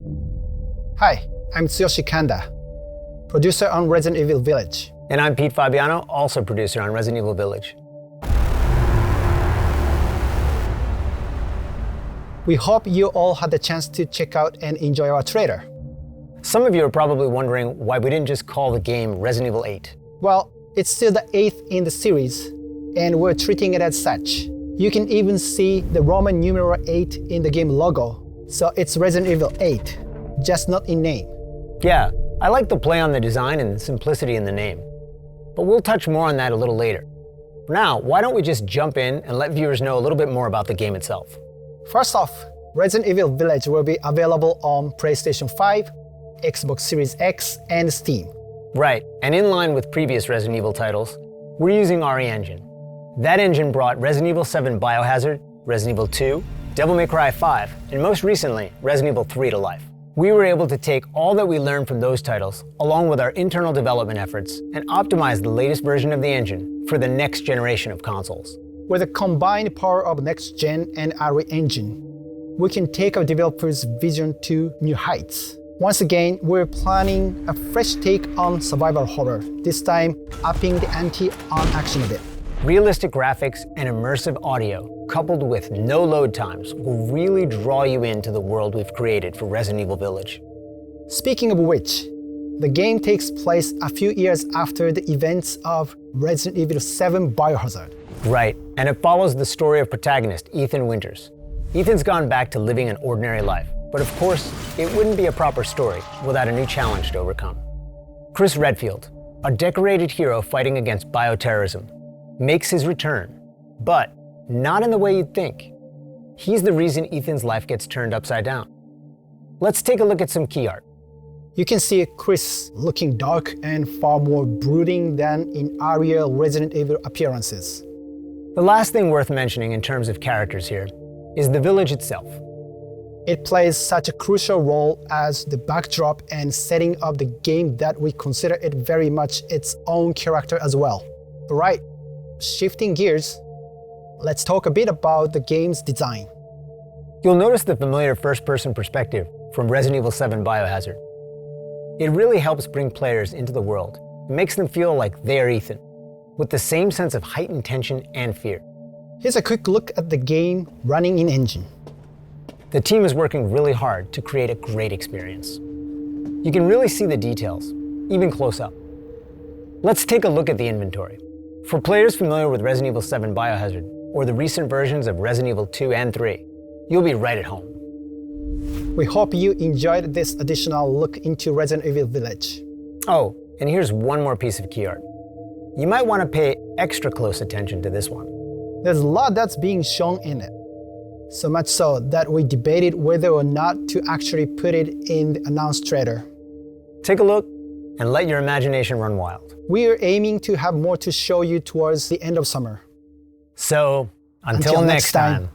Hi, I'm Tsuyoshi Kanda, producer on Resident Evil Village. And I'm Pete Fabiano, also producer on Resident Evil Village. We hope you all had the chance to check out and enjoy our trailer. Some of you are probably wondering why we didn't just call the game Resident Evil 8. Well, it's still the 8th in the series, and we're treating it as such. You can even see the Roman numeral 8 in the game logo, so it's Resident Evil 8, just not in name. Yeah, I like the play on the design and the simplicity in the name. But we'll touch more on that a little later. For now, why don't we just jump in and let viewers know a little bit more about the game itself. First off, Resident Evil Village will be available on PlayStation 5, Xbox Series X, and Steam. Right, and in line with previous Resident Evil titles, we're using RE Engine. That engine brought Resident Evil 7 Biohazard, Resident Evil 2, Devil May Cry 5, and most recently, Resident Evil 3 to life. We were able to take all that we learned from those titles, along with our internal development efforts, and optimize the latest version of the engine for the next generation of consoles. With the combined power of next-gen and RE Engine, we can take our developers' vision to new heights. Once again, we're planning a fresh take on survival horror, this time upping the ante on action a bit. Realistic graphics and immersive audio, coupled with no load times, will really draw you into the world we've created for Resident Evil Village. Speaking of which, the game takes place a few years after the events of Resident Evil 7 Biohazard. Right, and it follows the story of protagonist Ethan Winters. Ethan's gone back to living an ordinary life, but of course, it wouldn't be a proper story without a new challenge to overcome. Chris Redfield, a decorated hero fighting against bioterrorism, makes his return, but not in the way you'd think. He's the reason Ethan's life gets turned upside down. Let's take a look at some key art. You can see Chris looking dark and far more brooding than in earlier Resident Evil appearances. The last thing worth mentioning in terms of characters here is the village itself. It plays such a crucial role as the backdrop and setting of the game that we consider it very much its own character as well. Alright, shifting gears, let's talk a bit about the game's design. You'll notice the familiar first-person perspective from Resident Evil 7 Biohazard. It really helps bring players into the world and makes them feel like they're Ethan, with the same sense of heightened tension and fear. Here's a quick look at the game running in engine. The team is working really hard to create a great experience. You can really see the details, even close up. Let's take a look at the inventory. For players familiar with Resident Evil 7 Biohazard, or the recent versions of Resident Evil 2 and 3, you'll be right at home. We hope you enjoyed this additional look into Resident Evil Village. Oh, and here's one more piece of key art. You might want to pay extra close attention to this one. There's a lot that's being shown in it. So much so that we debated whether or not to actually put it in the announced trailer. Take a look and let your imagination run wild. We are aiming to have more to show you towards the end of summer. So, until next time.